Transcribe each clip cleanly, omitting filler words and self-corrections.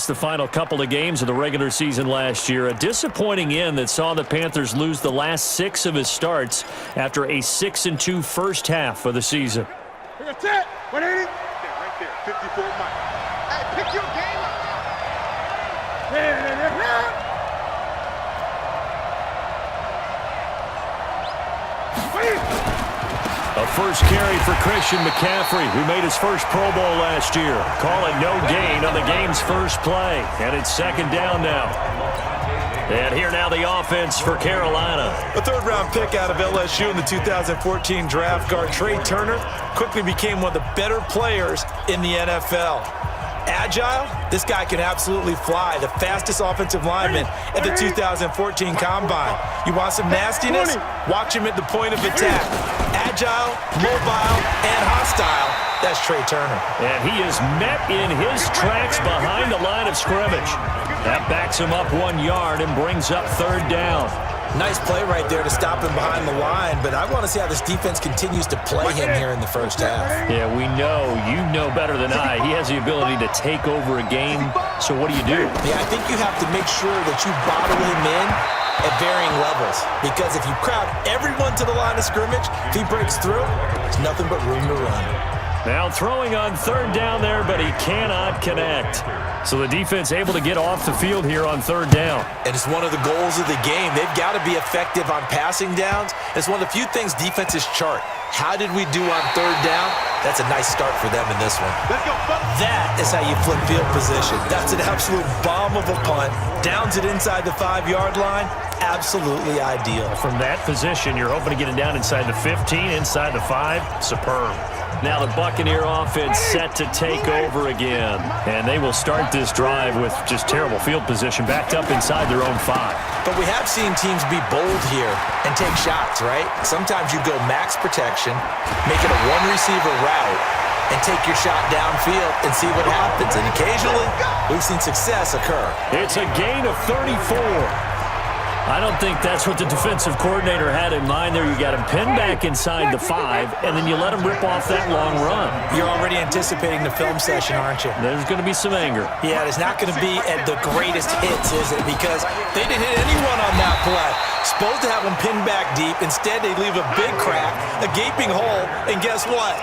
the final couple of games of the regular season last year. A disappointing end that saw the Panthers lose the last 6 of his starts after a 6-2 first half of the season. That's it. 180. Right there. 54 Mike. Hey, pick your game up. A first carry for Christian McCaffrey, who made his first Pro Bowl last year. Call it no gain on the game's first play, and it's second down now. And here now the offense for Carolina. A third-round pick out of LSU in the 2014 draft, guard Trey Turner quickly became one of the better players in the NFL. Agile, this guy can absolutely fly. The fastest offensive lineman at the 2014 Combine. You want some nastiness? Watch him at the point of attack. Agile, mobile, and hostile. That's Trey Turner. And he is met in his tracks behind the line of scrimmage. That backs him up 1 yard and brings up third down. Nice play right there to stop him behind the line, but I want to see how this defense continues to play him here in the first half. Yeah, we know. You know better than I. He has the ability to take over a game, so what do? Yeah, I think you have to make sure that you bottle him in at varying levels, because if you crowd everyone to the line of scrimmage, if he breaks through, there's nothing but room to run. Now throwing on third down there, but he cannot connect. So the defense able to get off the field here on third down. And it's one of the goals of the game. They've got to be effective on passing downs. It's one of the few things defenses chart. How did we do on third down? That's a nice start for them in this one. That is how you flip field position. That's an absolute bomb of a punt. Downs it inside the 5-yard line. Absolutely ideal. From that position, you're hoping to get it down inside the 15, inside the 5. Superb. Now the Buccaneer offense set to take over again. And they will start this drive with just terrible field position, backed up inside their own 5. But we have seen teams be bold here and take shots, right? Sometimes you go max protection, make it a one-receiver route, and take your shot downfield and see what happens. And occasionally, we've seen success occur. It's a gain of 34. I don't think that's what the defensive coordinator had in mind there. You got him pinned back inside the 5, and then you let him rip off that long run. You're already anticipating the film session, aren't you? There's going to be some anger. Yeah, it's not going to be at the greatest hits, is it? Because they didn't hit anyone on that play. Supposed to have them pinned back deep. Instead, they leave a big crack, a gaping hole, and guess what?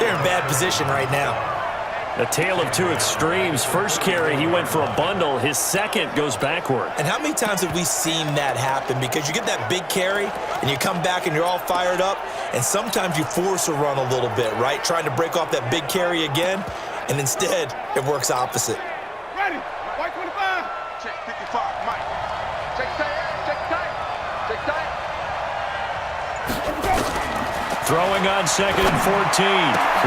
They're in bad position right now. A tale of two extremes. First carry, he went for a bundle. His second goes backward. And how many times have we seen that happen? Because you get that big carry, and you come back and you're all fired up, and sometimes you force a run a little bit, right? Trying to break off that big carry again, and instead, it works opposite. Ready. White 25. Check 55. Mike. Check tight. Check tight. Check tight. Throwing on 2nd and 14.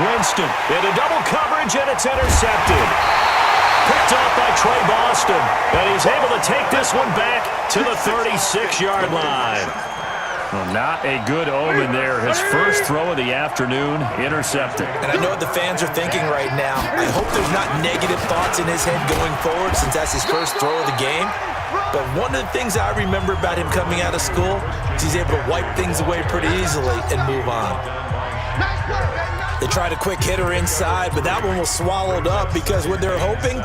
Winston into double coverage, and it's intercepted. Picked off by Trey Boston, and he's able to take this one back to the 36-yard line. Well, not a good omen there. His first throw of the afternoon, intercepted. And I know what the fans are thinking right now. I hope there's not negative thoughts in his head going forward, since that's his first throw of the game. But one of the things I remember about him coming out of school is he's able to wipe things away pretty easily and move on. They tried a quick hitter inside, but that one was swallowed up because what they're hoping,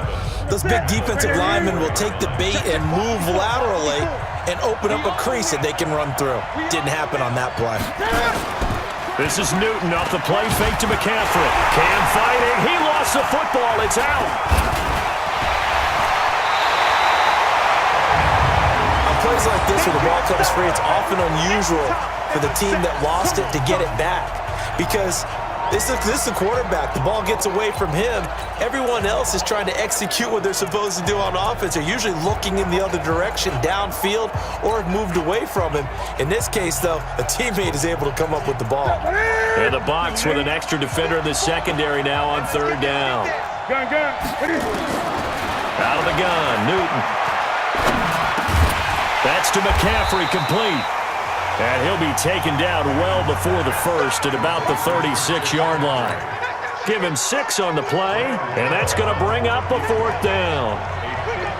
those big defensive linemen will take the bait and move laterally and open up a crease that they can run through. Didn't happen on that play. This is Newton off the play fake to McCaffrey. Cam fighting. He lost the football. It's out. Plays like this where the ball comes free, it's often unusual for the team that lost it to get it back, because this is the quarterback. The ball gets away from him. Everyone else is trying to execute what they're supposed to do on offense. They're usually looking in the other direction, downfield, or have moved away from him. In this case, though, a teammate is able to come up with the ball. And the box with an extra defender in the secondary now on third down. Gun. Out of the gun, Newton. That's to McCaffrey, complete. And he'll be taken down well before the first at about the 36-yard line. Give him 6 on the play, and that's going to bring up a 4th down.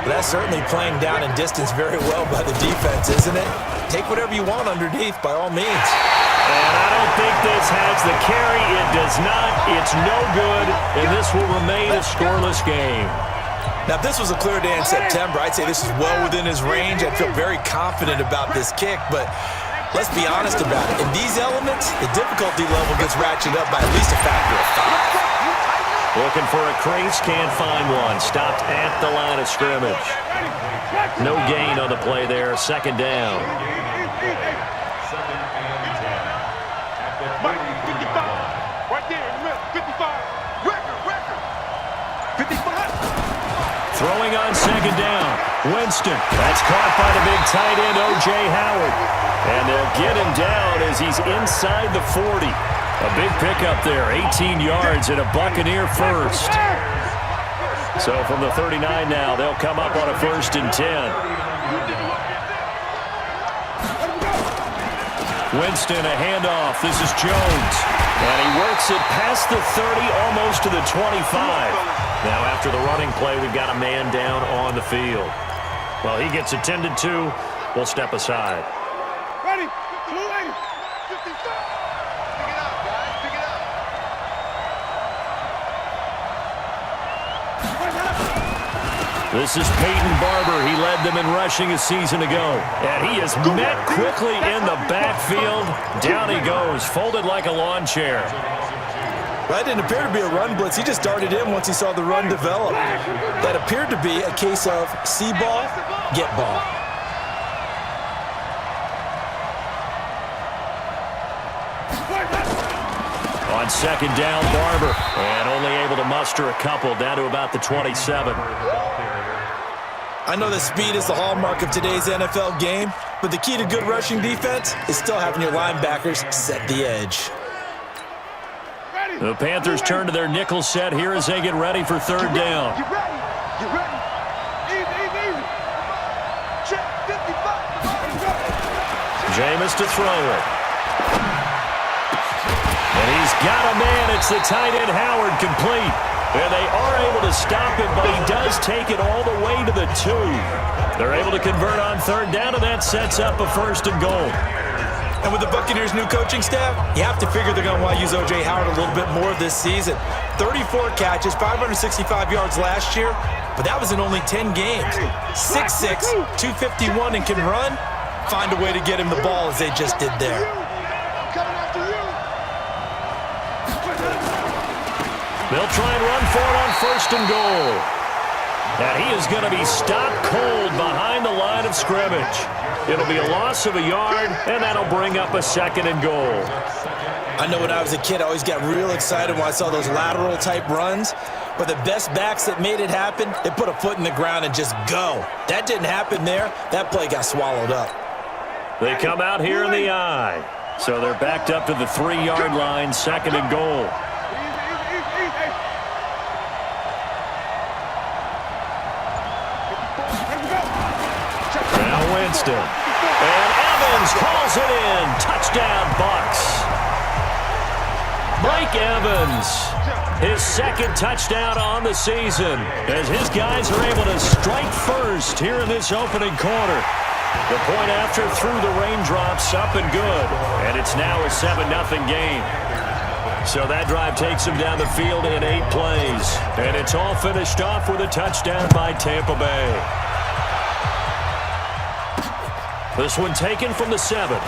That's certainly playing down in distance very well by the defense, isn't it? Take whatever you want underneath, by all means. And I don't think this has the carry. It does not. It's no good, and this will remain a scoreless game. Now, if this was a clear day in September, I'd say this is well within his range. I'd feel very confident about this kick, but let's be honest about it. In these elements, the difficulty level gets ratcheted up by at least a factor of 5. Looking for a crease, can't find one. Stopped at the line of scrimmage. No gain on the play there, second down. Mike, 55. Right there in the middle, 55. Record. 55. Throwing on second down. Winston. That's caught by the big tight end, O.J. Howard. And they'll get him down as he's inside the 40. A big pickup there, 18 yards and a Buccaneer first. So from the 39 now, they'll come up on a 1st and 10. Winston, a handoff. This is Jones. And he works it past the 30, almost to the 25. Now after the running play, we've got a man down on the field. Well, he gets attended to. We'll step aside. Ready, 280, 55. Pick it up, guys, pick it up. This is Peyton Barber. He led them in rushing a season ago. And he is met quickly in the backfield. Down he goes, folded like a lawn chair. That didn't appear to be a run blitz. He just darted in once he saw the run develop. That appeared to be a case of see ball, get ball. On second down, Barber. And only able to muster a couple down to about the 27. I know that speed is the hallmark of today's NFL game, but the key to good rushing defense is still having your linebackers set the edge. The Panthers turn to their nickel set here as they get ready for third down. Get ready. Get ready. Easy. Check 55. Jameis to throw it. And he's got a man. It's the tight end Howard complete. And they are able to stop him, but he does take it all the way to the 2. They're able to convert on third down, and that sets up a 1st and goal. And with the Buccaneers' new coaching staff, you have to figure they're going to want to use O.J. Howard a little bit more this season. 34 catches, 565 yards last year, but that was in only 10 games. 6'6", 251, and can run. Find a way to get him the ball as they just did there. I'm coming after you. They'll try and run for it on 1st and goal. And he is going to be stopped cold behind the line of scrimmage. It'll be a loss of a yard, and that'll bring up a 2nd and goal. I know when I was a kid, I always got real excited when I saw those lateral-type runs. But the best backs that made it happen, they put a foot in the ground and just go. That didn't happen there. That play got swallowed up. They come out here in the eye. So they're backed up to the 3-yard line, 2nd and goal. Easy. Now Winston. And Evans calls it in. Touchdown, Bucs. Mike Evans, his 2nd touchdown on the season, as his guys are able to strike first here in this opening quarter. The point after through the raindrops, up and good. And it's now a 7-0 game. So that drive takes him down the field in 8 plays. And it's all finished off with a touchdown by Tampa Bay. This one taken from the 7.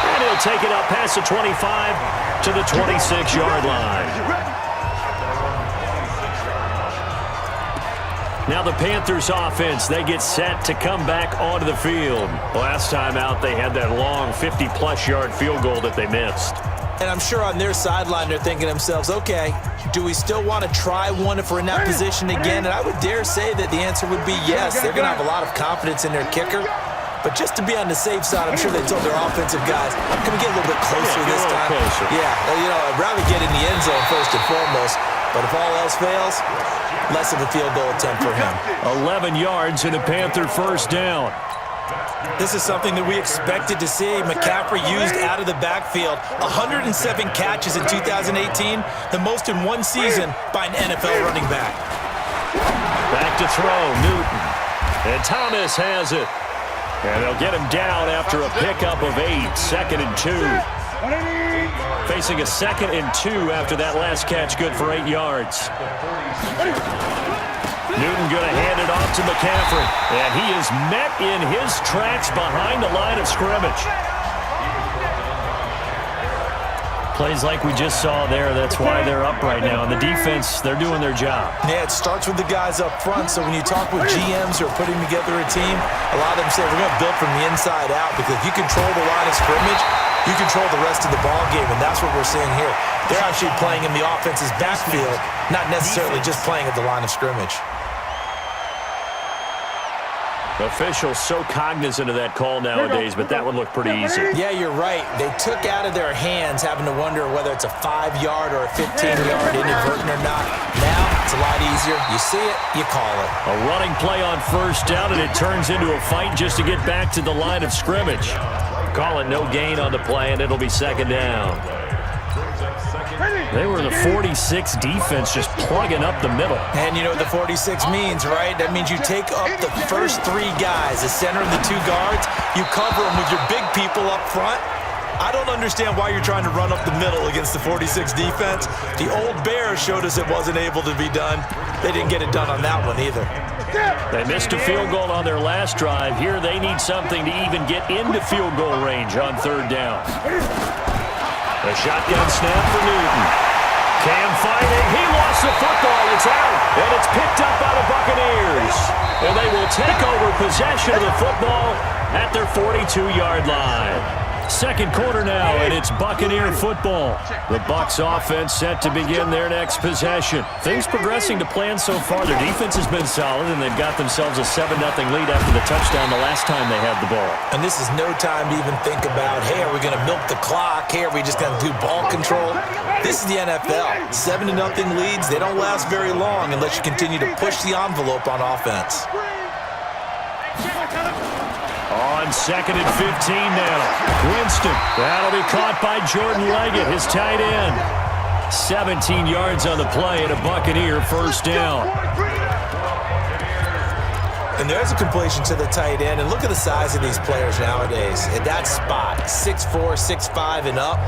And he'll take it up past the 25 to the 26-yard line. Now the Panthers offense, they get set to come back onto the field. Last time out, they had that long 50-plus yard field goal that they missed. And I'm sure on their sideline, they're thinking to themselves, okay, do we still want to try one if we're in that position again? And I would dare say that the answer would be yes. They're going to have a lot of confidence in their kicker. But just to be on the safe side, I'm sure they told their offensive guys, can we get a little bit closer this time? Yeah, I'd rather get in the end zone first and foremost. But if all else fails, less of a field goal attempt for him. 11 yards and a Panther 1st down. This is something that we expected to see. McCaffrey used out of the backfield. 107 catches in 2018, the most in one season by an NFL running back. Back to throw, Newton. And Thomas has it. And they'll get him down after a pickup of 8, 2nd and 2. Facing a 2nd and 2 after that last catch, good for 8 yards. Newton going to hand it off to McCaffrey. And he is met in his tracks behind the line of scrimmage. Plays like we just saw there, that's why they're up right now. And the defense, they're doing their job. Yeah, it starts with the guys up front. So when you talk with GMs who are putting together a team, a lot of them say we're going to build from the inside out, because if you control the line of scrimmage, you control the rest of the ball game, and that's what we're seeing here. They're actually playing in the offense's backfield, not necessarily just playing at the line of scrimmage. Officials so cognizant of that call nowadays, but that one looked pretty easy. Yeah, you're right. They took out of their hands having to wonder whether it's a 5-yard or a 15-yard inadvertent or not. Now, it's a lot easier. You see it, you call it. A running play on first down, and it turns into a fight just to get back to the line of scrimmage. Call it no gain on the play, and it'll be 2nd down. They were the 46 defense, just plugging up the middle. And you know what the 46 means, right? That means you take up the first 3 guys, the center and the 2 guards. You cover them with your big people up front. I don't understand why you're trying to run up the middle against the 46 defense. The old Bears showed us it wasn't able to be done. They didn't get it done on that one either. They missed a field goal on their last drive. Here they need something to even get into field goal range on 3rd down. A shotgun snap for Newton. Cam fighting. He lost the football. It's out. And it's picked up by the Buccaneers. And they will take over possession of the football at their 42-yard line. 2nd quarter now, and it's Buccaneer football. The Bucs offense set to begin their next possession. Things progressing to plan so far. Their defense has been solid, and they've got themselves a 7-0 lead after the touchdown the last time they had the ball. And this is no time to even think about, hey, are we going to milk the clock? Hey, are we just going to do ball control? This is the NFL. 7-0 leads, they don't last very long unless you continue to push the envelope on offense. On 2nd and 15 now. Winston. That'll be caught by Jordan Leggett, his tight end. 17 yards on the play and a Buccaneer 1st down. And there's a completion to the tight end. And look at the size of these players nowadays. At that spot, 6'4", 6'5", and up.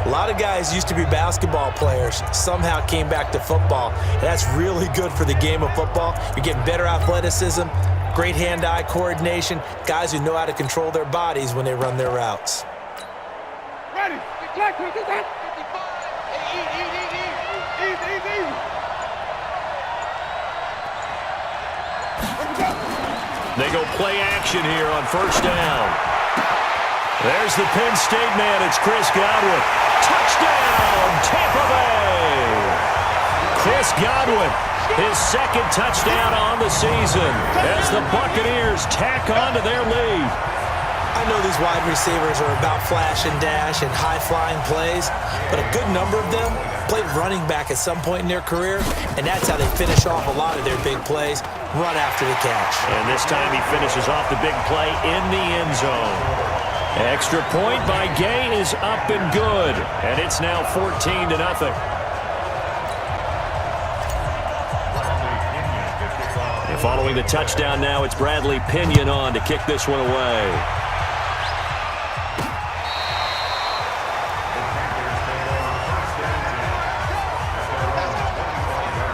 A lot of guys used to be basketball players, somehow came back to football. And that's really good for the game of football. You're getting better athleticism, great hand-eye coordination, guys who know how to control their bodies when they run their routes. Ready. They go play action here on 1st down. There's the Penn State man. It's Chris Godwin. Touchdown, Tampa Bay. Chris Godwin, his 2nd touchdown on the season as the Buccaneers tack on to their lead. I know these wide receivers are about flash and dash and high-flying plays, but a good number of them played running back at some point in their career, and that's how they finish off a lot of their big plays, run after the catch. And this time he finishes off the big play in the end zone. Extra point by Gay is up and good, and it's now 14-0. And following the touchdown now, it's Bradley Pinion on to kick this one away.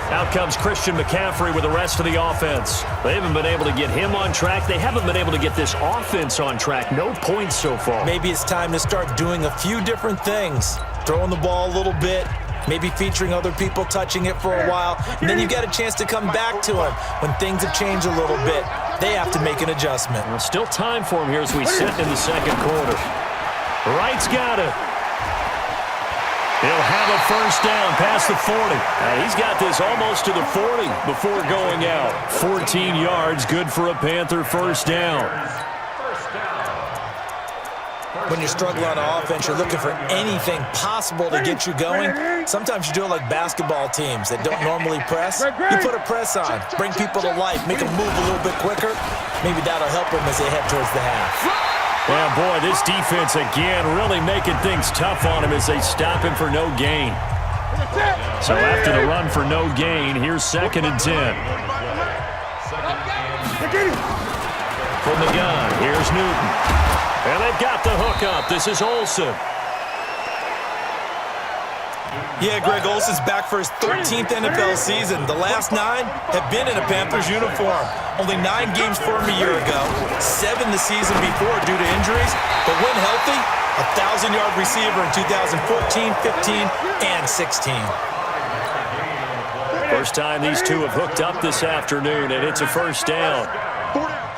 Out comes Christian McCaffrey with the rest of the offense. They haven't been able to get him on track. They haven't been able to get this offense on track. No points so far. Maybe it's time to start doing a few different things. Throwing the ball a little bit, maybe featuring other people touching it for a while, and then you get a chance to come back to him when things have changed a little bit. They have to make an adjustment. Well, still time for him here as we sit in the 2nd quarter. Wright's got it. He'll have a 1st down past the 40. He's got this almost to the 40 before going out. 14 yards, good for a Panther 1st down. When you're struggling on offense, you're looking for anything possible to get you going. Sometimes you do it like basketball teams that don't normally press. You put a press on, bring people to life, make them move a little bit quicker. Maybe that'll help them as they head towards the half. Yeah, boy, this defense again really making things tough on him as they stop him for no gain. So after the run for no gain, here's 2nd and 10. From the gun, here's Newton. And they've got the hook up. This is Olsen. Yeah, Greg Olsen's back for his 13th NFL season. The last 9 have been in a Panthers uniform. Only 9 games for him a year ago, 7 the season before due to injuries, but when healthy, a 1,000-yard receiver in 2014, 15, and 16. First time these two have hooked up this afternoon, and it's a first down.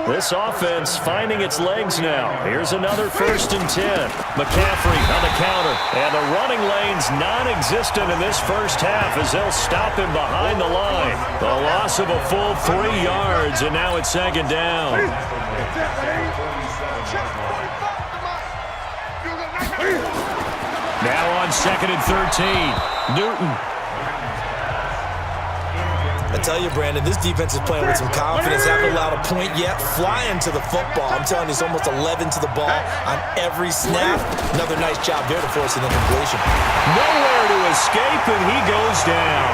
This offense finding its legs now. Here's another 1st and 10. McCaffrey on the counter. And the running lane's non-existent in this first half as they'll stop him behind the line. The loss of a full 3 yards, and now it's 2nd down. Now on 2nd and 13. Newton. I tell you, Brandon, this defense is playing with some confidence. Haven't allowed a point yet. Flying to the football. I'm telling you, it's almost 11 to the ball on every snap. Another nice job there to force an incompletion. Nowhere to escape, and he goes down.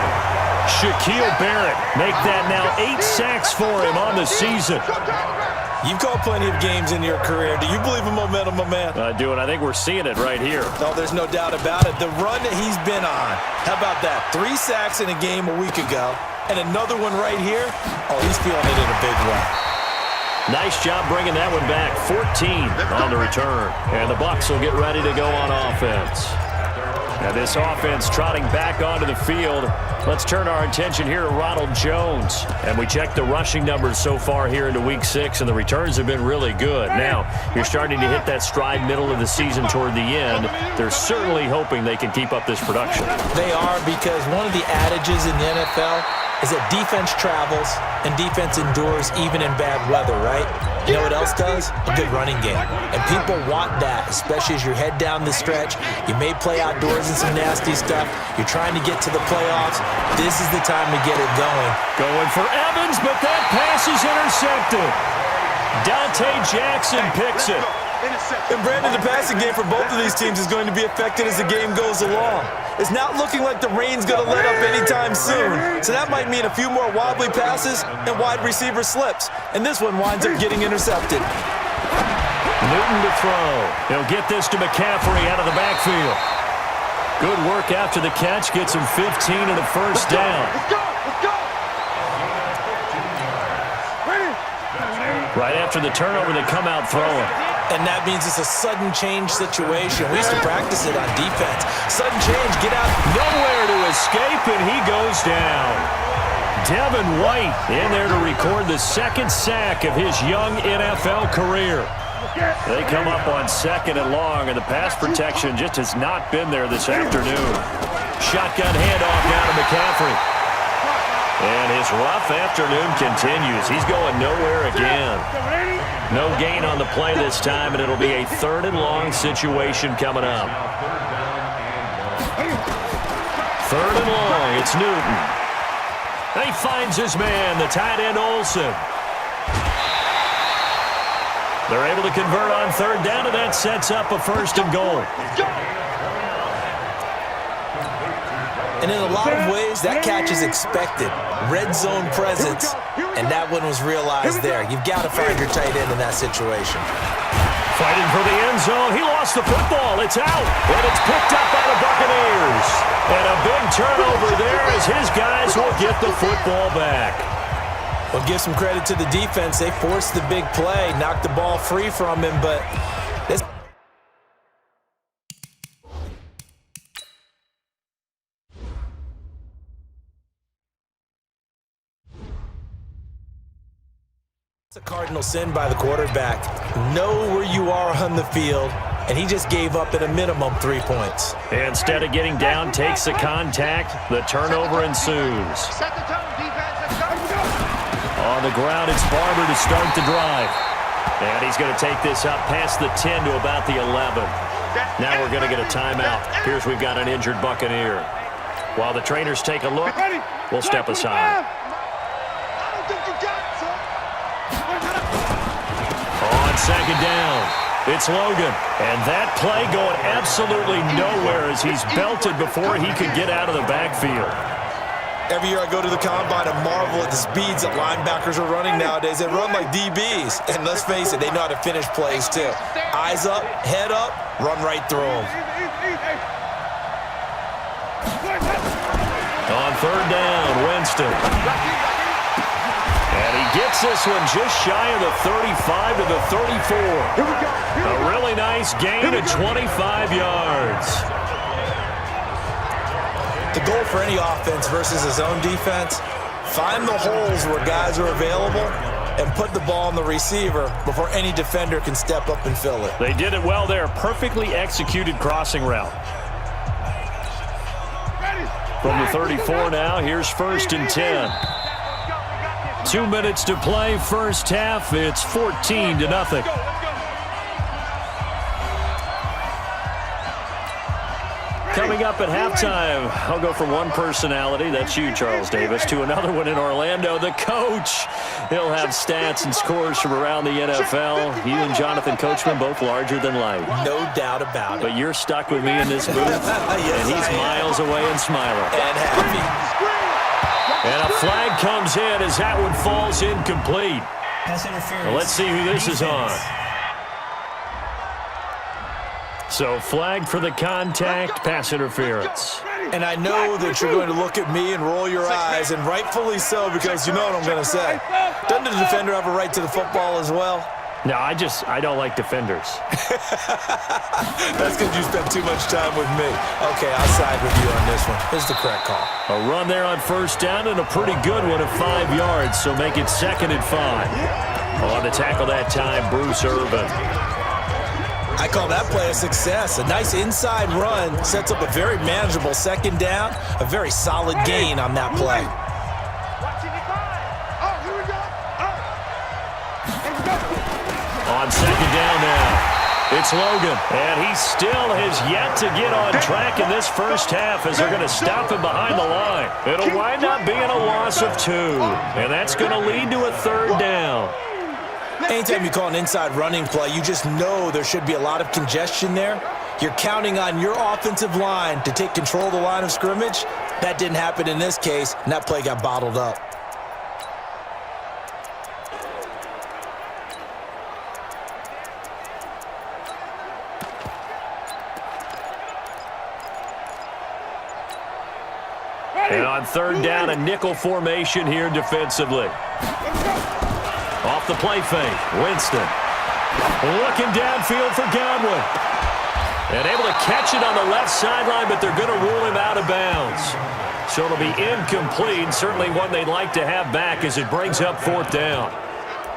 Shaquille Barrett make that now 8 sacks for him on the season. You've called plenty of games in your career. Do you believe in momentum, my man? I do, and I think we're seeing it right here. No, there's no doubt about it. The run that he's been on. How about that? 3 sacks in a game a week ago. And another one right here. Oh, he's feeling it in a big way. Nice job bringing that one back. 14 on the return. And the Bucs will get ready to go on offense. Now this offense trotting back onto the field. Let's turn our attention here to Ronald Jones. And we check the rushing numbers so far here into Week 6, and the returns have been really good. Now, you're starting to hit that stride middle of the season toward the end. They're certainly hoping they can keep up this production. They are, because one of the adages in the NFL is that defense travels and defense endures even in bad weather, right? You know what else does? A good running game. And people want that, especially as you head down the stretch. You may play outdoors in some nasty stuff. You're trying to get to the playoffs. This is the time to get it going. Going for Evans, but that pass is intercepted. Dante Jackson picks it. And Brandon, the passing game for both of these teams is going to be affected as the game goes along. It's not looking like the rain's going to let up anytime soon. So that might mean a few more wobbly passes and wide receiver slips. And this one winds up getting intercepted. Newton to throw. He'll get this to McCaffrey out of the backfield. Good work after the catch. Gets him 15 and a first down. Let's go! Let's go! Right after the turnover, they come out throwing. And that means it's a sudden change situation. We used to practice it on defense. Sudden change, get out. Nowhere to escape, and he goes down. Devin White in there to record the 2nd sack of his young NFL career. They come up on 2nd and long, and the pass protection just has not been there this afternoon. Shotgun handoff now to McCaffrey. And his rough afternoon continues. He's going nowhere again. No gain on the play this time, and it'll be a 3rd and long situation coming up. 3rd and long, it's Newton. And he finds his man, the tight end Olsen. They're able to convert on 3rd down, and that sets up a 1st and goal. And in a lot of ways, that catch is expected. Red zone presence, and that one was realized there. You've got to find your tight end in that situation. Fighting for the end zone. He lost the football. It's out, and it's picked up by the Buccaneers. And a big turnover there as his guys will get the football back. Well, give some credit to the defense. They forced the big play, knocked the ball free from him, but this... It's a cardinal sin by the quarterback. Know where you are on the field, and he just gave up at a minimum 3 points. Instead of getting down, takes the contact. The turnover ensues. Set the tone, defense. Let's go! On the ground, it's Barber to start the drive. And he's going to take this up past the 10 to about the 11. Now we're going to get a timeout. Here's we've got an injured Buccaneer. While the trainers take a look, we'll step aside. On 2nd down, it's Logan. And that play going absolutely nowhere as he's belted before he could get out of the backfield. Every year I go to the combine and marvel at the speeds that linebackers are running nowadays. They run like DBs. And let's face it, they know how to finish plays too. Eyes up, head up, run right through them. third down, Winston. And he gets this one just shy of the 35 to the 34. A really nice gain of 25 yards. The goal for any offense versus his own defense, find the holes where guys are available and put the ball on the receiver before any defender can step up and fill it. They did it well there. Perfectly executed crossing route. From the 34 now, here's 1st and 10. 2 minutes to play, first half. It's 14-0. Coming up at halftime, I'll go from one personality, that's you, Charles Davis, to another one in Orlando, the coach. He'll have stats and scores from around the NFL. You and Jonathan Coachman, both larger than life. No doubt about it. But you're stuck with me in this booth, Yes, and he's miles away and smiling. And happy. And a flag comes in as that one falls incomplete. Pass interference. Well, let's see who this is on. So flag for the contact, pass interference. And I know that you're going to look at me and roll your eyes, and rightfully so, because you know what I'm going to say. Doesn't the defender have a right to the football as well? No, I don't like defenders. That's because you spent too much time with me. Okay, I'll side with you on this one. Here's the correct call. A run there on first down and a pretty good one of 5 yards, so make it 2nd and 5. On the tackle that time, Bruce Irvin. I call that play a success. A nice inside run sets up a very manageable 2nd down, a very solid gain on that play. On 2nd down now, it's Logan. And he still has yet to get on track in this first half as they're going to stop him behind the line. It'll wind up being a loss of 2. And that's going to lead to a 3rd down. Anytime you call an inside running play, you just know there should be a lot of congestion there. You're counting on your offensive line to take control of the line of scrimmage. That didn't happen in this case, and that play got bottled up. And on 3rd down, a nickel formation here defensively. Off the play fake, Winston. Looking downfield for Godwin. And able to catch it on the left sideline, but they're going to rule him out of bounds. So it'll be incomplete, certainly one they'd like to have back as it brings up 4th down.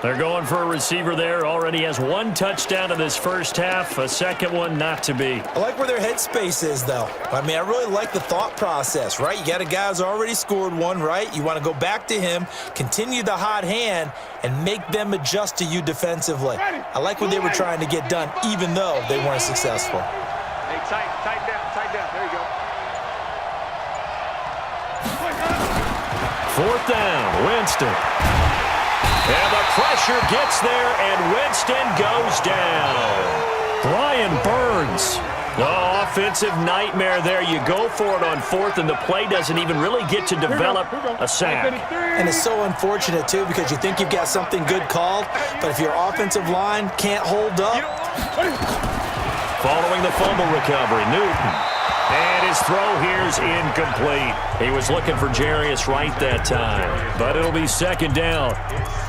They're going for a receiver there. Already has 1 touchdown in this first half, a 2nd one not to be. I like where their headspace is, though. I mean, I really like the thought process, right? You got a guy who's already scored 1, right? You want to go back to him, continue the hot hand, and make them adjust to you defensively. I like what they were trying to get done, even though they weren't successful. Hey, tight down. There you go. 4th down, Winston. And the pressure gets there, and Winston goes down. Brian Burns. Oh, offensive nightmare there. You go for it on 4th, and the play doesn't even really get to develop a sack. And it's so unfortunate, too, because you think you've got something good called, but if your offensive line can't hold up. Following the fumble recovery, Newton. And his throw here's incomplete. He was looking for Jarius Wright that time, but it'll be 2nd down.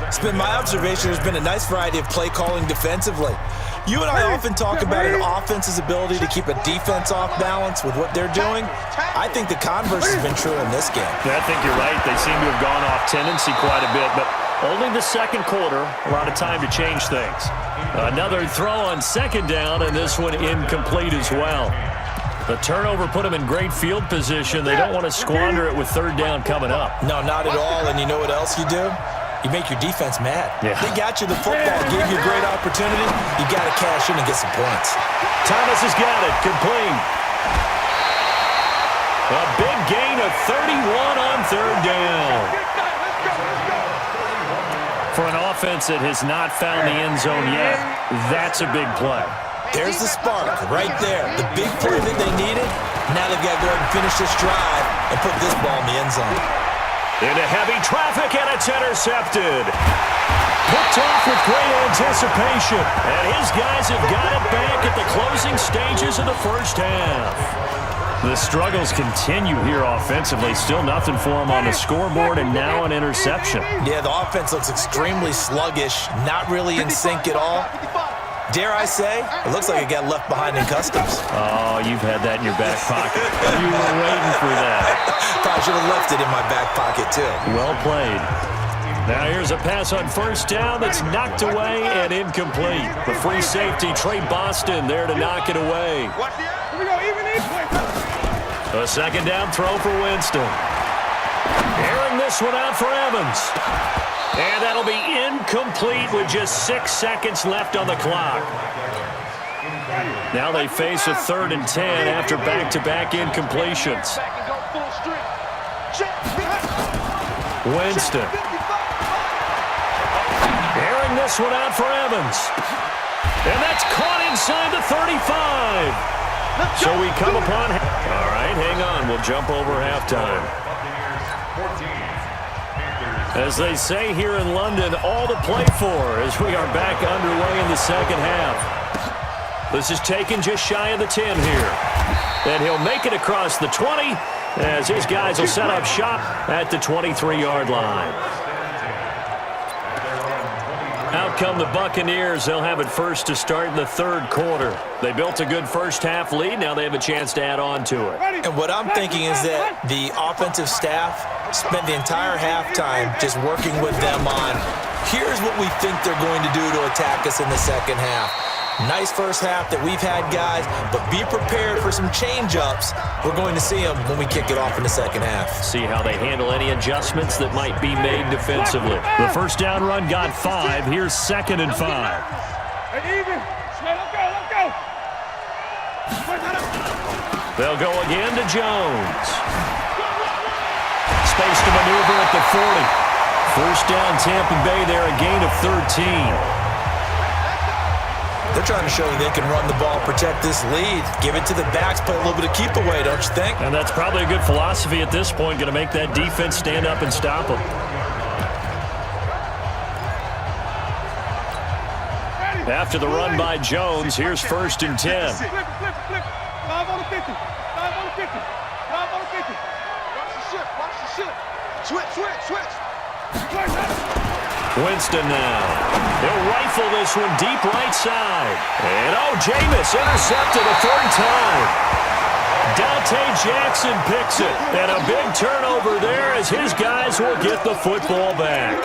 It's been my observation there's been a nice variety of play calling defensively. You and I often talk about an offense's ability to keep a defense off balance with what they're doing. I think the converse has been true in this game. I think you're right. They seem to have gone off tendency quite a bit, but only the 2nd quarter, a lot of time to change things. Another throw on 2nd down, and this one incomplete as well. The turnover put them in great field position. They don't want to squander it with 3rd down coming up. No, not at all. And you know what else you do? You make your defense mad. Yeah. They got you the football, gave you a great opportunity. You got to cash in and get some points. Thomas has got it. Complete. A big gain of 31 on 3rd down. For an offense that has not found the end zone yet, that's a big play. There's the spark right there. The big play that they needed. Now they've got to go ahead and finish this drive and put this ball in the end zone. Into heavy traffic, and it's intercepted. Picked off with great anticipation. And his guys have got it back at the closing stages of the first half. The struggles continue here offensively. Still nothing for them on the scoreboard, and now an interception. Yeah, the offense looks extremely sluggish, not really in sync at all. Dare I say, it looks like it got left behind in customs. Oh, you've had that in your back pocket. You were waiting for that. Probably should have left it in my back pocket, too. Well played. Now here's a pass on first down that's knocked away and incomplete. The free safety, Trey Boston, there to knock it away. A second down throw for Winston. Airing this one out for Evans. And that'll be incomplete with just 6 seconds left on the clock. Now they face a 3rd and 10 after back-to-back incompletions. Winston. Airing this one out for Evans. And that's caught inside the 35. So we come upon... All right, hang on. We'll jump over halftime. As they say here in London, all to play for as we are back underway in the second half. This is taken just shy of the 10 here. And he'll make it across the 20 as his guys will set up shop at the 23-yard line. Out come the Buccaneers. They'll have it first to start in the 3rd quarter. They built a good first-half lead. Now they have a chance to add on to it. And what I'm thinking is that the offensive staff spent the entire halftime just working with them on, here's what we think they're going to do to attack us in the second half. Nice first half that we've had, guys, but be prepared for some change-ups. We're going to see them when we kick it off in the second half. See how they handle any adjustments that might be made defensively. The first down run got 5. Here's 2nd and 5. They'll go again to Jones. Space to maneuver at the 40. First down Tampa Bay there, a gain of 13. They're trying to show you they can run the ball, protect this lead, give it to the backs, play a little bit of keep away, don't you think? And that's probably a good philosophy at this point, going to make that defense stand up and stop them. After the run by Jones, here's 1st and 10. Flip. 5 on the 50. 5 on the 50. 5 on the 50. Watch the ship. Switch. Winston now. He'll rifle this one deep right side. And Jameis intercepted a 3rd time. Dante Jackson picks it. And a big turnover there as his guys will get the football back.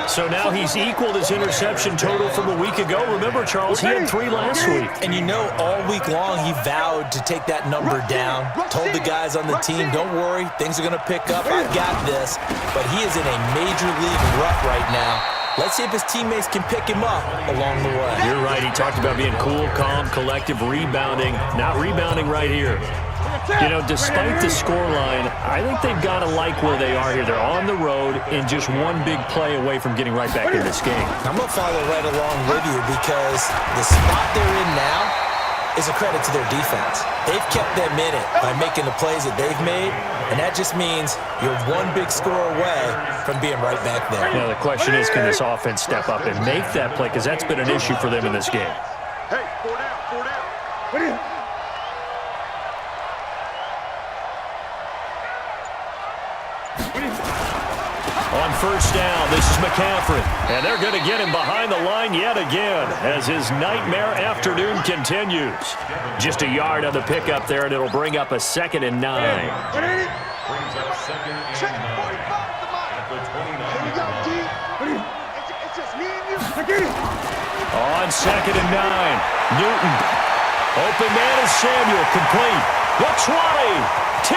So now he's equaled his interception total from a week ago. Remember, Charles, he had 3 last week. And you know, all week long he vowed to take that number down. Told the guys on the team, don't worry, things are going to pick up. I've got this. But he is in a major league rut right now. Let's see if his teammates can pick him up along the way. You're right. He talked about being cool, calm, collective, rebounding. Not rebounding right here. You know, despite the scoreline, I think they've got to like where they are here. They're on the road and just one big play away from getting right back in this game. I'm going to follow right along with you because the spot they're in now is a credit to their defense. They've kept them in it by making the plays that they've made, and that just means you're one big score away from being right back there. Now, the question is, can this offense step up and make that play? Because that's been an issue for them in this game. Hey, 4 down. On first down, this is McCaffrey. And they're going to get him behind the line yet again as his nightmare afternoon continues. Just a yard on the pickup there, and it'll bring up a 2nd and 9. Check 45 at the line. Here we go, D. It's just me and you. On 2nd and 9, Newton. Open man is Samuel, complete. The 20, 10,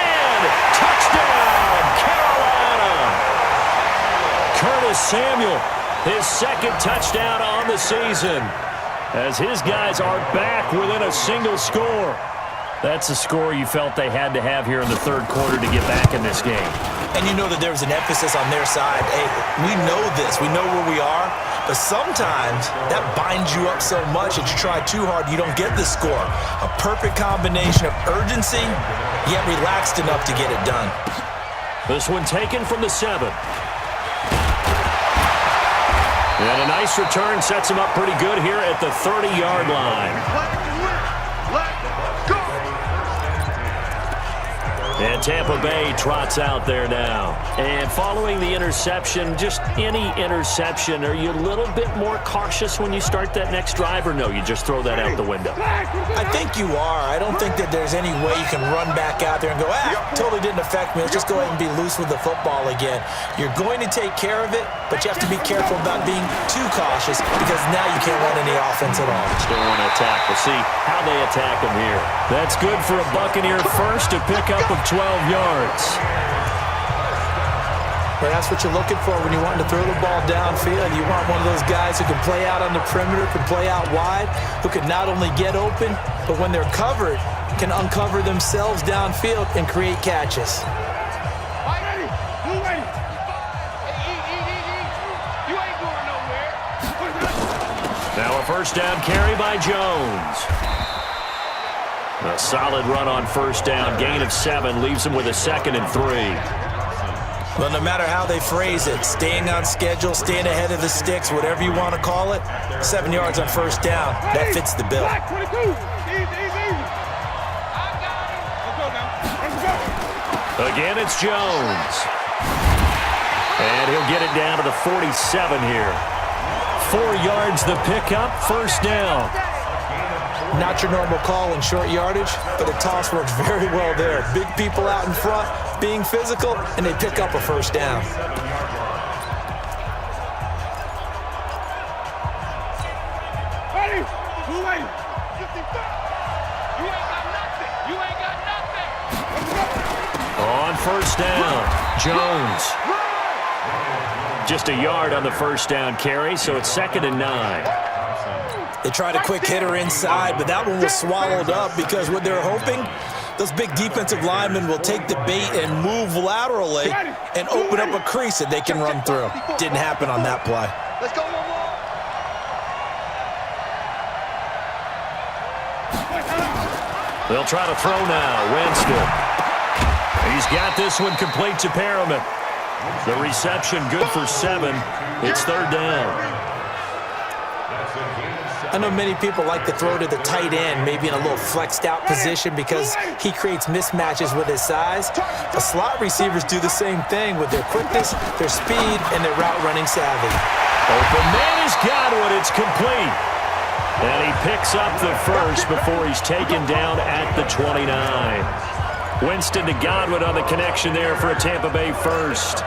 touchdown, Carolina. Curtis Samuel, his 2nd touchdown on the season, as his guys are back within a single score. That's a score you felt they had to have here in the 3rd quarter to get back in this game. And you know that there was an emphasis on their side. Hey, we know this. We know where we are. But sometimes that binds you up so much that you try too hard, you don't get the score. A perfect combination of urgency, yet relaxed enough to get it done. This one taken from the 7. And a nice return sets him up pretty good here at the 30-yard line. And Tampa Bay trots out there now. And following the interception, just any interception, are you a little bit more cautious when you start that next drive, or no, you just throw that out the window? I think you are. I don't think that there's any way you can run back out there and go, totally didn't affect me. Let's just go ahead and be loose with the football again. You're going to take care of it, but you have to be careful about being too cautious because now you can't run any offense at all. Still want to attack. We'll see how they attack him here. That's good for a Buccaneer first, to pick up of 12 yards. Well, that's what you're looking for when you want to throw the ball downfield. You want one of those guys who can play out on the perimeter, can play out wide, who can not only get open, but when they're covered, can uncover themselves downfield and create catches. Now a first down carry by Jones. A solid run on first down. Gain of 7 leaves him with a 2nd and 3. Well, no matter how they phrase it, staying on schedule, staying ahead of the sticks, whatever you want to call it, 7 yards on first down, that fits the bill. Again, it's Jones. And he'll get it down to the 47 here. 4 yards the pickup, first down. Not your normal call in short yardage, but the toss works very well there. Big people out in front, being physical, and they pick up a first down. On first down, Jones. Just a yard on the first down carry, so it's 2nd and 9. They tried a quick hitter inside, but that one was swallowed up because what they're hoping, those big defensive linemen will take the bait and move laterally and open up a crease that they can run through. Didn't happen on that play. Let's go, They'll try to throw now. Winston. He's got this one complete to Perriman. The reception good for 7. It's 3rd down. I know many people like to throw to the tight end, maybe in a little flexed out position because he creates mismatches with his size. The slot receivers do the same thing with their quickness, their speed, and their route running savvy. Open man has got one. It's complete. And he picks up the first before he's taken down at the 29. Winston to Godwin on the connection there for a Tampa Bay first.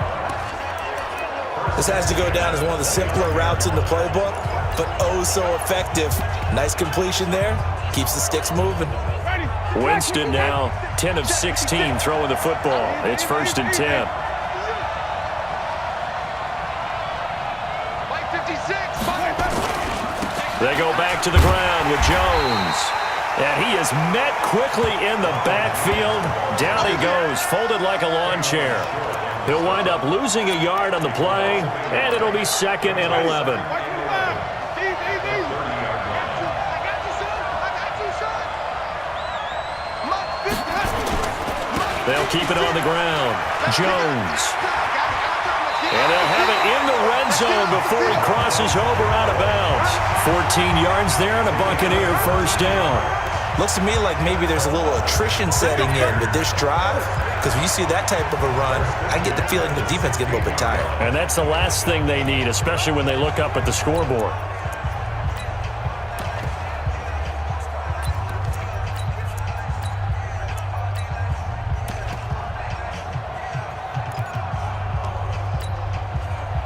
This has to go down as one of the simpler routes in the playbook, but oh so effective. Nice completion there. Keeps the sticks moving. Winston now 10 of 16 throwing the football. It's 1st and 10. They go back to the ground with Jones. And he is met quickly in the backfield. Down he goes, folded like a lawn chair. He'll wind up losing a yard on the play, and it'll be 2nd and 11. They'll keep it on the ground. Jones. And they'll have it in the red zone before he crosses over out of bounds. 14 yards there and a Buccaneer first down. Looks to me like maybe there's a little attrition setting in with this drive, because when you see that type of a run, I get the feeling the defense gets a little bit tired. And that's the last thing they need, especially when they look up at the scoreboard.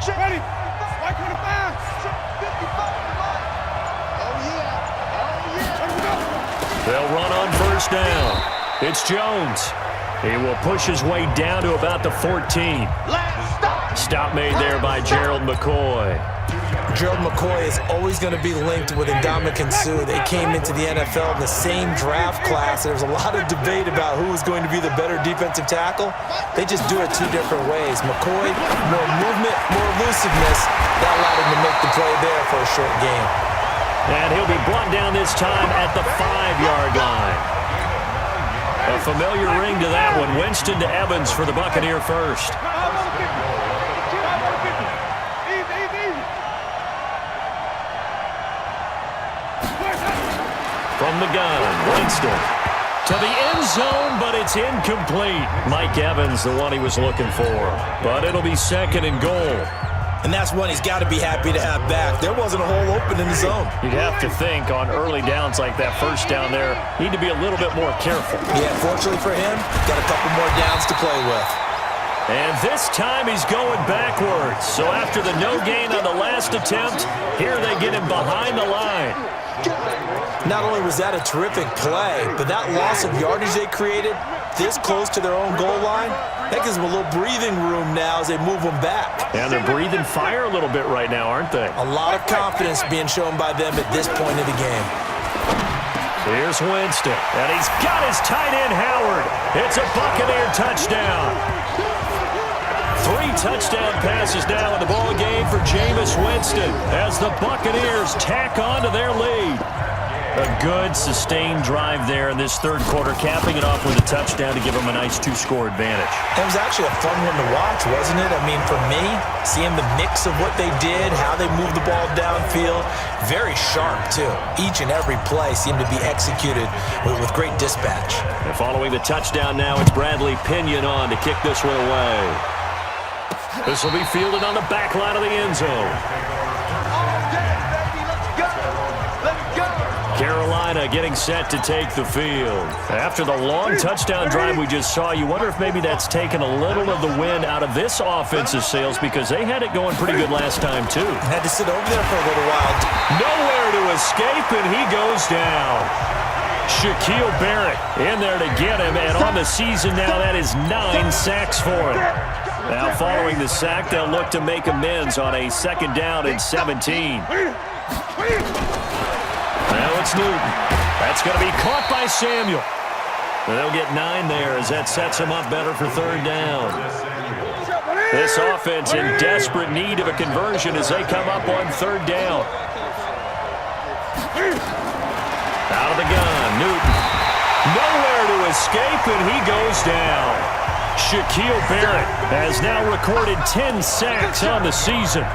Ready? White 25. 55. Oh, yeah. They'll run on first down. It's Jones. He will push his way down to about the 14. Stop made there by Gerald McCoy. Gerald McCoy is always going to be linked with Ndamukong Suh. They came into the NFL in the same draft class. There's a lot of debate about who is going to be the better defensive tackle. They just do it 2 different ways. McCoy, more movement, more elusiveness. That allowed him to make the play there for a short game. And he'll be brought down this time at the 5-yard line. A familiar ring to that one. Winston to Evans for the Buccaneer first. From the gun, Winston. To the end zone, but it's incomplete. Mike Evans, the one he was looking for. But it'll be 2nd and goal. And that's one he's got to be happy to have back. There wasn't a hole open in the zone. You'd have to think on early downs like that, first down there, need to be a little bit more careful. Yeah, fortunately for him, got a couple more downs to play with. And this time he's going backwards. So after the no gain on the last attempt, here they get him behind the line. Not only was that a terrific play, but that loss of yardage they created this close to their own goal line, that gives them a little breathing room now as they move them back. And they're breathing fire a little bit right now, aren't they? A lot of confidence being shown by them at this point of the game. Here's Winston, and he's got his tight end, Howard. It's a Buccaneer touchdown. 3 touchdown passes now in the ball game for Jameis Winston as the Buccaneers tack on to their lead. A good, sustained drive there in this third quarter, capping it off with a touchdown to give them a nice 2-score advantage. It was actually a fun one to watch, wasn't it? I mean, for me, seeing the mix of what they did, how they moved the ball downfield, very sharp, too. Each and every play seemed to be executed with great dispatch. And following the touchdown now, it's Bradley Pinion on to kick this one away. This will be fielded on the back line of the end zone. Carolina getting set to take the field. After the long touchdown drive we just saw, you wonder if maybe that's taken a little of the wind out of this offensive sails because they had it going pretty good last time, too. Had to sit over there for a little while. Nowhere to escape, and he goes down. Shaquille Barrett in there to get him, and on the season now, that is 9 sacks for him. Now, following the sack, they'll look to make amends on a 2nd down and 17. Now it's Newton. That's going to be caught by Samuel. And they'll get 9 there as that sets them up better for 3rd down. This offense in desperate need of a conversion as they come up on 3rd down. Out of the gun, Newton. Nowhere to escape, and he goes down. Shaquille Barrett has now recorded 10 sacks on the season.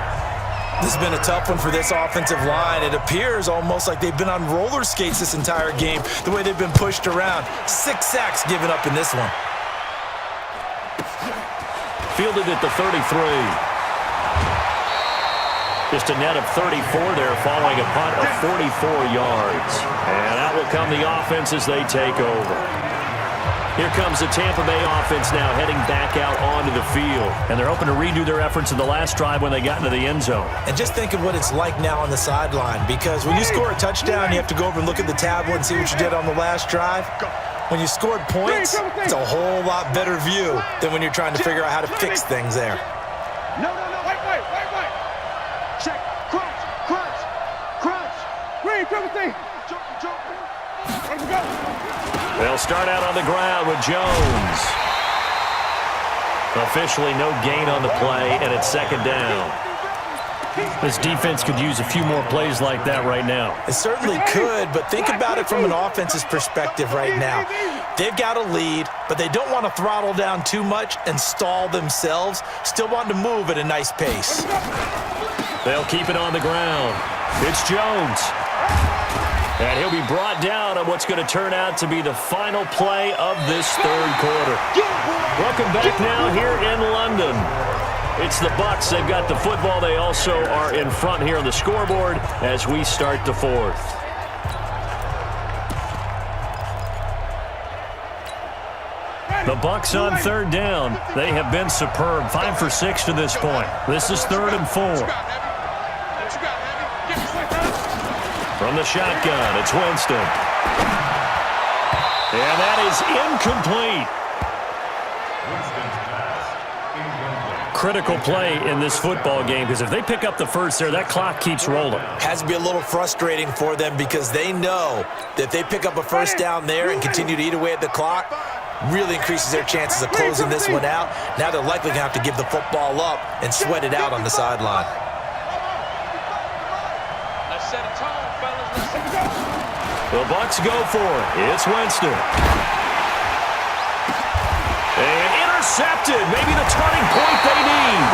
This has been a tough one for this offensive line. It appears almost like they've been on roller skates this entire game, the way they've been pushed around. 6 sacks given up in this one. Fielded at the 33. Just a net of 34 there following a punt of 44 yards. And out will come the offense as they take over. Here comes the Tampa Bay offense now heading back out onto the field. And they're hoping to redo their efforts in the last drive when they got into the end zone. And just think of what it's like now on the sideline, because when you score a touchdown, you have to go over and look at the tablet and see what you did on the last drive. When you scored points, it's a whole lot better view than when you're trying to figure out how to fix things there. No, wait. Check, crunch. Green, Timothy. Jump. Let's go. They'll start out on the ground with Jones. Officially no gain on the play, and it's 2nd down. This defense could use a few more plays like that right now. It certainly could, but think about it from an offense's perspective right now. They've got a lead, but they don't want to throttle down too much and stall themselves. Still want to move at a nice pace. They'll keep it on the ground. It's Jones. And he'll be brought down on what's going to turn out to be the final play of this 3rd quarter. Welcome back now here in London. It's the Bucs. They've got the football. They also are in front here on the scoreboard as we start the 4th. The Bucs on 3rd down. They have been superb. 5 for 6 to this point. This is 3rd and 4. From the shotgun, it's Winston. And that is incomplete. Critical play in this football game, because if they pick up the first there, that clock keeps rolling. Has to be a little frustrating for them because they know that if they pick up a first down there and continue to eat away at the clock, really increases their chances of closing this one out. Now they're likely going to have to give the football up and sweat it out on the sideline. The Bucs go for it. It's Winston. And intercepted. Maybe the turning point they need.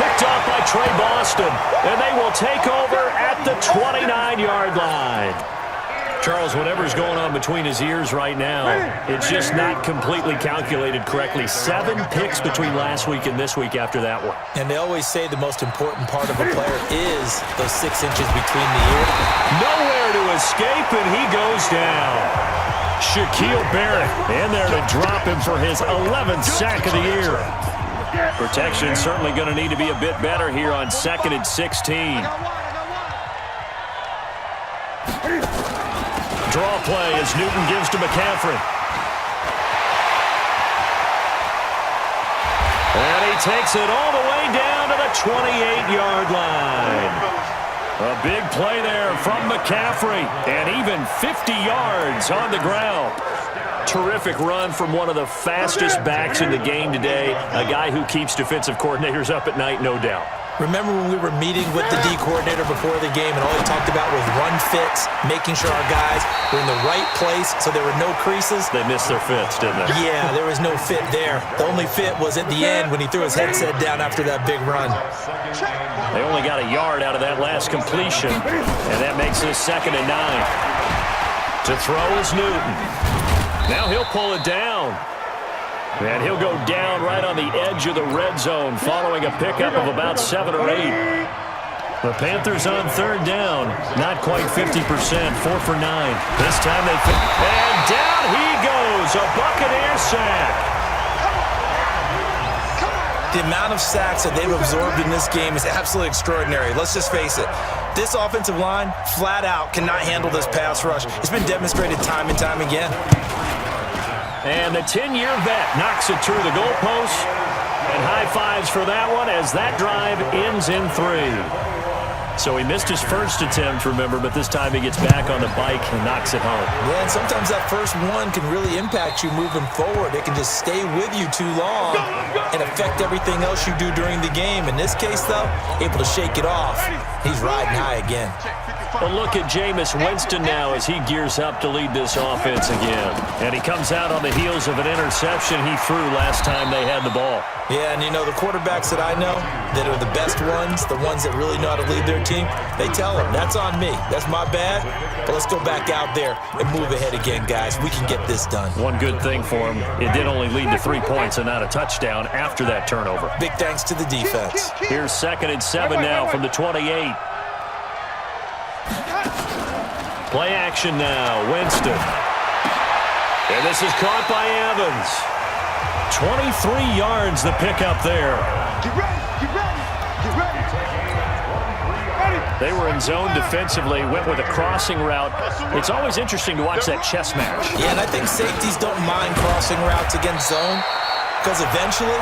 Picked off by Trey Boston. And they will take over at the 29-yard line. Charles, whatever's going on between his ears right now, it's just not completely calculated correctly. 7 picks between last week and this week after that one. And they always say the most important part of a player is those 6 inches between the ears. Nowhere to escape, and he goes down. Shaquille Barrett in there to drop him for his 11th sack of the year. Protection certainly going to need to be a bit better here on 2nd and 16. Draw play as Newton gives to McCaffrey. And he takes it all the way down to the 28-yard line. A big play there from McCaffrey, and even 50 yards on the ground. Terrific run from one of the fastest backs in the game today, a guy who keeps defensive coordinators up at night, no doubt. Remember when we were meeting with the D coordinator before the game and all he talked about was run fits, making sure our guys were in the right place so there were no creases? They missed their fits, didn't they? Yeah, there was no fit there. The only fit was at the end when he threw his headset down after that big run. They only got a yard out of that last completion, and that makes this 2nd and 9. To throw is Newton. Now he'll pull it down. And he'll go down right on the edge of the red zone following a pickup of about 7 or 8. The Panthers on 3rd down. Not quite 50%, 4 for 9. This time they fit. And down he goes. A Buccaneer sack. The amount of sacks that they've absorbed in this game is absolutely extraordinary. Let's just face it. This offensive line, flat out, cannot handle this pass rush. It's been demonstrated time and time again. And the 10-year vet knocks it through the goalpost. And high fives for that one as that drive ends in 3. So he missed his first attempt, remember, but this time he gets back on the bike and knocks it home. Yeah, and sometimes that first one can really impact you moving forward. It can just stay with you too long and affect everything else you do during the game. In this case, though, able to shake it off. He's riding high again. A look at Jameis Winston now as he gears up to lead this offense again. And he comes out on the heels of an interception he threw last time they had the ball. Yeah, and you know, the quarterbacks that I know that are the best ones, the ones that really know how to lead their team, they tell them, that's on me. That's my bad. But let's go back out there and move ahead again, guys. We can get this done. One good thing for him, it did only lead to 3 points and not a touchdown after that turnover. Big thanks to the defense. Here's 2nd and 7 now from the 28. Play action now, Winston. And this is caught by Evans. 23 yards the pickup there. Get ready, get ready, get ready. They were in zone defensively, went with a crossing route. It's always interesting to watch that chess match. Yeah, and I think safeties don't mind crossing routes against zone because eventually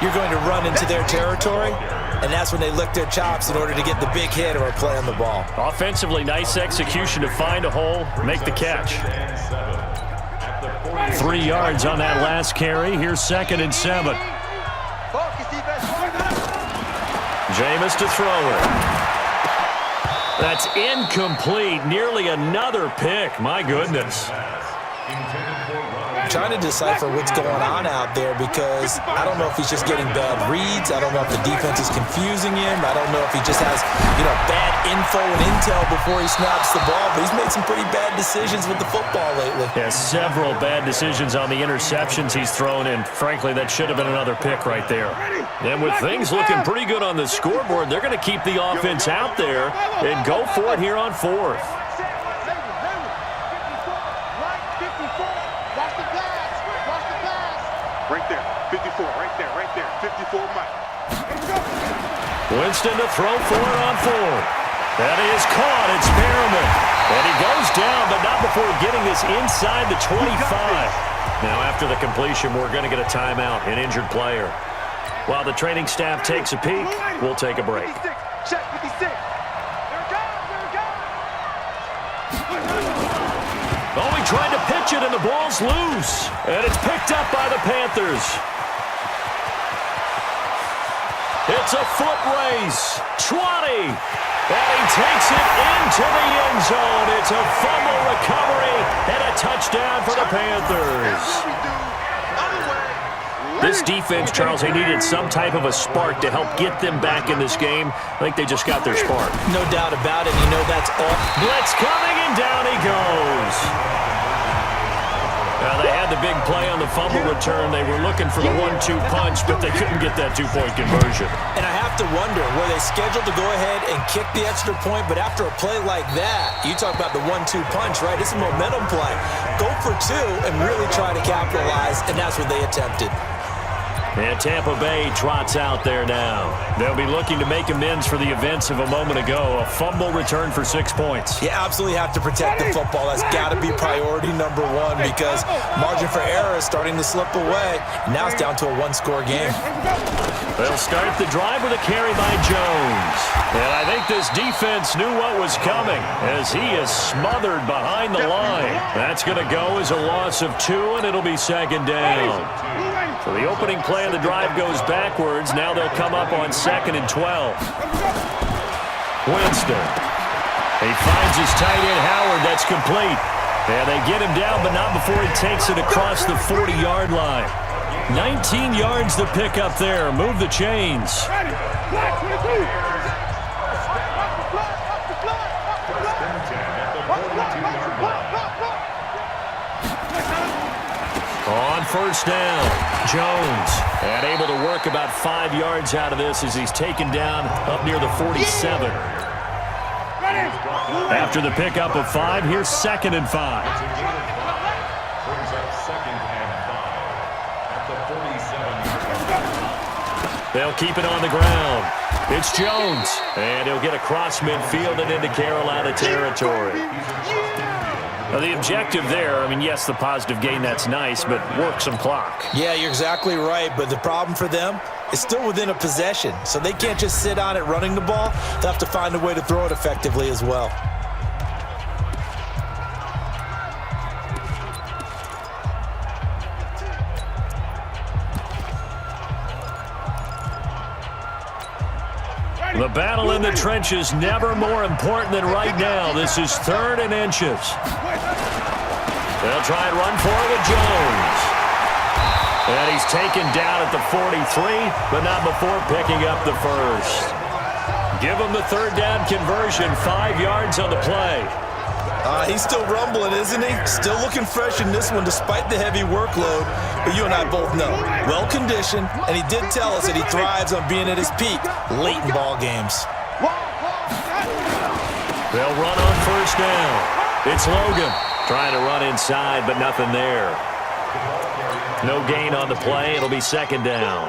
you're going to run into their territory, and that's when they lick their chops in order to get the big hit or a play on the ball. Offensively, nice execution to find a hole, make the catch. 3 yards on that last carry. Here's 2nd and 7. Jameis to throw it. That's incomplete. Nearly another pick. My goodness. Trying to decipher what's going on out there because I don't know if he's just getting bad reads. I don't know if the defense is confusing him. I don't know if he just has, bad info and intel before he snaps the ball. But he's made some pretty bad decisions with the football lately. Yeah, several bad decisions on the interceptions he's thrown, and frankly, that should have been another pick right there. And with things looking pretty good on the scoreboard, they're going to keep the offense out there and go for it here on 4th. Right there, 54, right there, 54 Mike. Winston to throw for it on 4th. That is caught. It's Perriman. And he goes down, but not before getting this inside the 25. Now, after the completion, we're going to get a timeout, an injured player. While the training staff takes a peek, we'll take a break. Check 56. Oh, he tried to pitch it, and the ball's loose. And it's picked up by the Panthers. It's a foot race. 20. And he takes it into the end zone. It's a fumble recovery and a touchdown for the Panthers. This defense, Charles, they needed some type of a spark to help get them back in this game. I think they just got their spark. No doubt about it. You know that's all. Blitz coming, and down he goes. Now, they had the big play on the fumble return. They were looking for the 1-2 punch, but they couldn't get that two-point conversion. And I have to wonder, were they scheduled to go ahead and kick the extra point? But after a play like that, you talk about the 1-2 punch, right? It's a momentum play. Go for two and really try to capitalize, and that's what they attempted. And Tampa Bay trots out there now. They'll be looking to make amends for the events of a moment ago. A fumble return for 6 points. You absolutely have to protect the football. That's got to be priority number one because margin for error is starting to slip away. Now it's down to a one-score game. They'll start the drive with a carry by Jones. And I think this defense knew what was coming as he is smothered behind the line. That's going to go as a loss of 2, and it'll be second down. So the opening play of the drive goes backwards. Now they'll come up on 2nd and 12. Winston. He finds his tight end, Howard. That's complete. And they get him down, but not before he takes it across the 40-yard line. 19 yards to pick up there. Move the chains. On first down, Jones. And able to work about 5 yards out of this as he's taken down up near the 47. After the pickup of 5, here's 2nd and 5. They'll keep it on the ground. It's Jones. And he'll get across midfield and into Carolina territory. Now, the objective there, I mean, yes, the positive gain, that's nice, but work some clock. Yeah, you're exactly right, but the problem for them is still within a possession, so they can't just sit on it running the ball. They'll have to find a way to throw it effectively as well. The battle in the trenches never more important than right now. This is 3rd and inches. They'll try and run for it with Jones. And he's taken down at the 43, but not before picking up the first. Give him the 3rd down conversion, 5 yards on the play. He's still rumbling, isn't he? Still looking fresh in this one despite the heavy workload. But you and I both know, well-conditioned, and he did tell us that he thrives on being at his peak late in ball games. They'll run on first down. It's Logan trying to run inside, but nothing there. No gain on the play. It'll be 2nd down.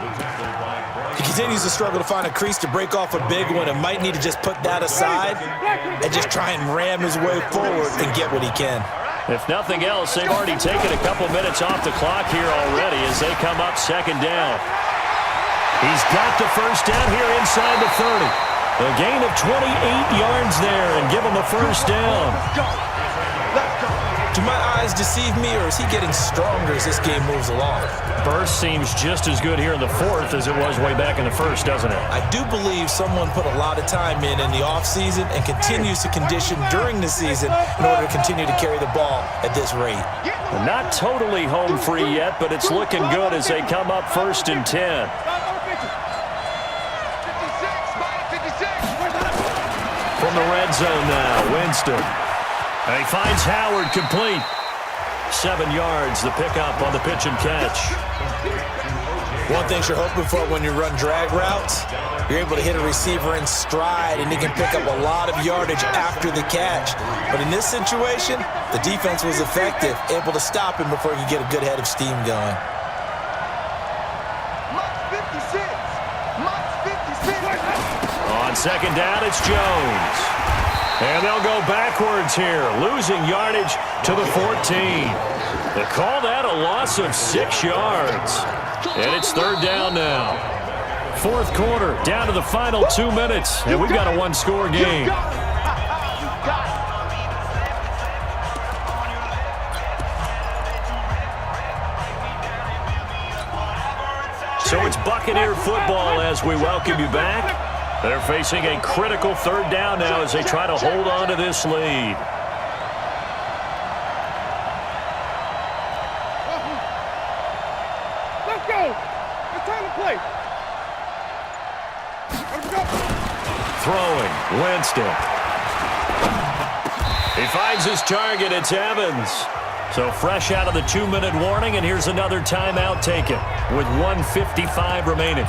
He continues to struggle to find a crease to break off a big one and might need to just put that aside and just try and ram his way forward and get what he can. If nothing else, they've already taken a couple minutes off the clock here already as they come up 2nd down. He's got the first down here inside the 30. A gain of 28 yards there and give him a first down. Do my eyes deceive me, or is he getting stronger as this game moves along? Burst seems just as good here in the 4th as it was way back in the 1st, doesn't it? I do believe someone put a lot of time in the offseason and continues to condition during the season in order to continue to carry the ball at this rate. Not totally home free yet, but it's looking good as they come up 1st and 10. From the red zone now, Winston. And he finds Howard complete. 7 yards, the pickup on the pitch and catch. One thing you're hoping for when you run drag routes, you're able to hit a receiver in stride, and he can pick up a lot of yardage after the catch. But in this situation, the defense was effective, able to stop him before he could get a good head of steam going. On 2nd down, it's Jones. And they'll go backwards here, losing yardage to the 14. They call that a loss of 6 yards. And it's 3rd down now. 4th quarter, down to the final 2 minutes, and we've got a one-score game. So it's Buccaneer football as we welcome you back. They're facing a critical 3rd down now as they try to hold on to this lead. Let's go. throwing. Winston. He finds his target. It's Evans. So fresh out of the 2-minute warning, and here's another timeout taken with 1:55 remaining.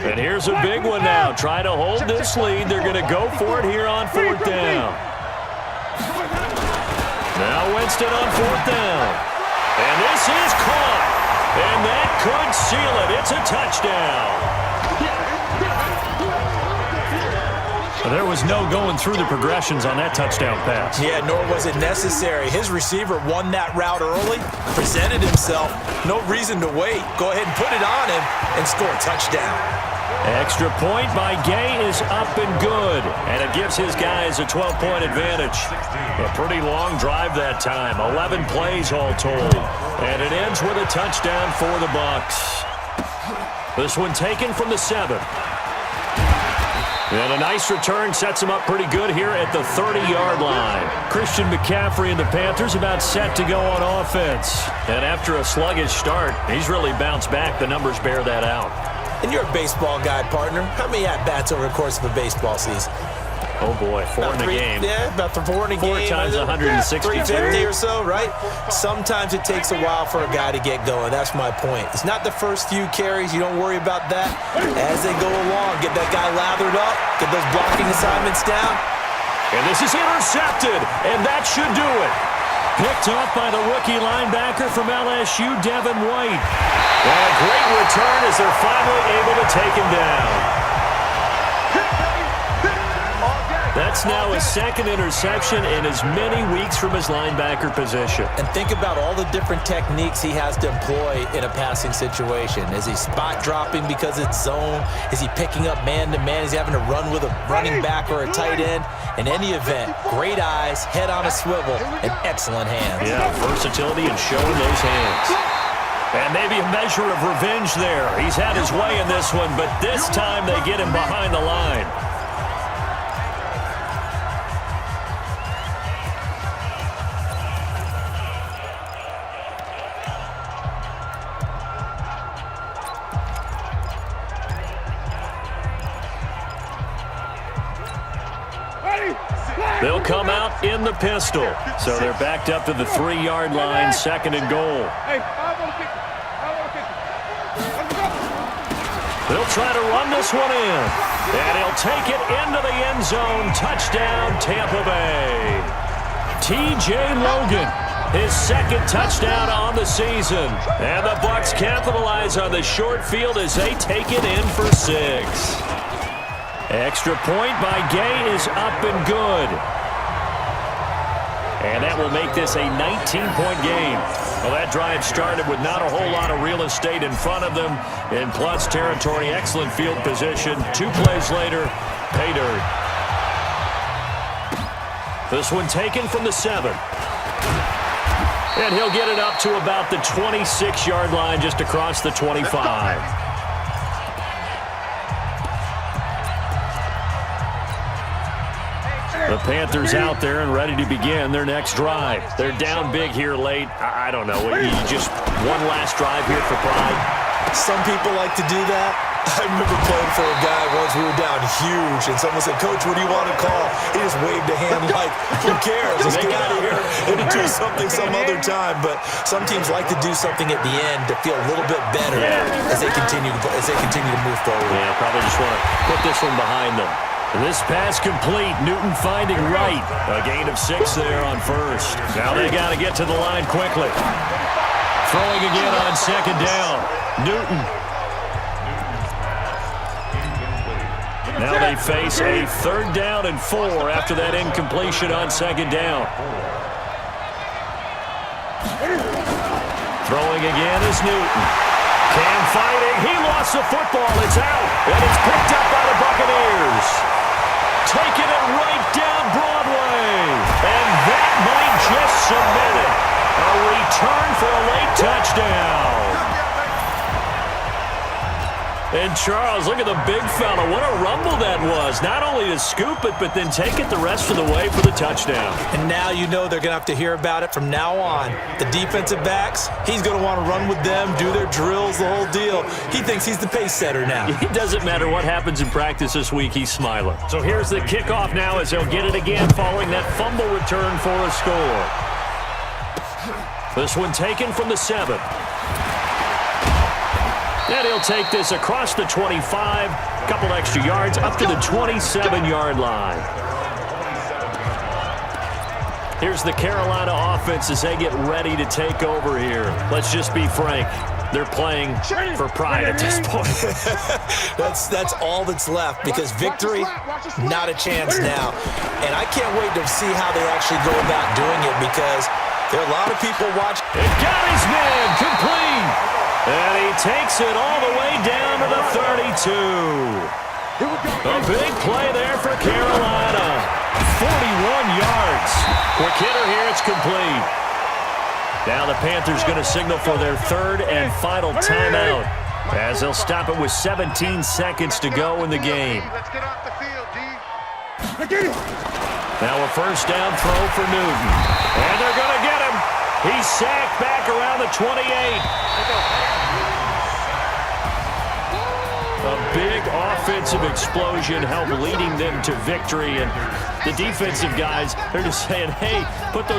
And here's a big one now. Trying to hold this lead. They're going to go for it here on 4th down. Now Winston on 4th down. And this is caught. And that could seal it. It's a touchdown. There was no going through the progressions on that touchdown pass. Yeah, nor was it necessary. His receiver won that route early, presented himself. No reason to wait. Go ahead and put it on him and score a touchdown. Extra point by Gay is up and good, and it gives his guys a 12-point advantage. A pretty long drive that time, 11 plays all told, and it ends with a touchdown for the Bucs. This one taken from the 7. And a nice return sets him up pretty good here at the 30-yard line. Christian McCaffrey and the Panthers about set to go on offense. And after a sluggish start, he's really bounced back. The numbers bear that out. And you're a baseball guy, partner. How many at-bats over the course of a baseball season? Oh, boy, 4 in a game. Yeah, about 4 in a game. 4 times 162. 350 or so, right? Sometimes it takes a while for a guy to get going. That's my point. It's not the first few carries. You don't worry about that. As they go along, get that guy lathered up, get those blocking assignments down. And this is intercepted, and that should do it. Picked off by the rookie linebacker from LSU, Devin White. And a great return as they're finally able to take him down. That's now his second interception in as many weeks from his linebacker position. And think about all the different techniques he has to employ in a passing situation. Is he spot dropping because it's zone? Is he picking up man-to-man? Is he having to run with a running back or a tight end? In any event, great eyes, head on a swivel, and excellent hands. Yeah, versatility and showing those hands. And maybe a measure of revenge there. He's had his way in this one, but this time they get him behind the line. They'll come out in the pistol. So they're backed up to the 3-yard line, 2nd and goal. They'll try to run this one in. And he'll take it into the end zone. Touchdown, Tampa Bay. T.J. Logan, his 2nd touchdown on the season. And the Bucs capitalize on the short field as they take it in for 6. Extra point by Gay is up and good. And that will make this a 19-point game. Well, that drive started with not a whole lot of real estate in front of them. In plus territory, excellent field position. 2 plays later, pay dirt. This one taken from the 7. And he'll get it up to about the 26-yard line, just across the 25. The Panthers out there and ready to begin their next drive. They're down big here late. I don't know. You just one last drive here for pride. Some people like to do that. I remember playing for a guy once. We were down huge, and someone said, "Coach, what do you want to call?" He just waved a hand like, "Who cares? Let's get out of here and do something some other time." But some teams like to do something at the end to feel a little bit better as they continue to move forward. Yeah, probably just want to put this one behind them. This pass complete. Newton finding Wright. A gain of 6 there on 1st. Now they got to get to the line quickly. Throwing again on 2nd down. Newton. Now they face a 3rd down and 4 after that incompletion on 2nd down. Throwing again is Newton. Cam fighting. He lost the football. It's out. And it's picked up by the Buccaneers. Taking it right down Broadway. And that might just cement it. A return for a late touchdown. And And Charles, look at the big fella. What a rumble that was. Not only to scoop it, but then take it the rest of the way for the touchdown. And now you know they're going to have to hear about it from now on. The defensive backs, he's going to want to run with them, do their drills, the whole deal. He thinks he's the pace setter now. It doesn't matter what happens in practice this week, he's smiling. So here's the kickoff now as they'll get it again following that fumble return for a score. This one taken from the 7. And he'll take this across the 25, couple extra yards up to the 27-yard line. Here's the Carolina offense as they get ready to take over here. Let's just be frank. They're playing for pride at this point. That's all that's left because victory, not a chance now. And I can't wait to see how they actually go about doing it because there are a lot of people watching. It got his man complete. And he takes it all the way down to the 32. A big play there for Carolina. 41 yards. Quick hitter here, it's complete. Now the Panthers going to signal for their third and final timeout as they'll stop it with 17 seconds to go in the game. Let's get off the field, D. Now a first down throw for Newton. And they're going to get him. He's sacked back around the 28. A big offensive explosion helped leading them to victory. And the defensive guys, they're just saying, hey, put those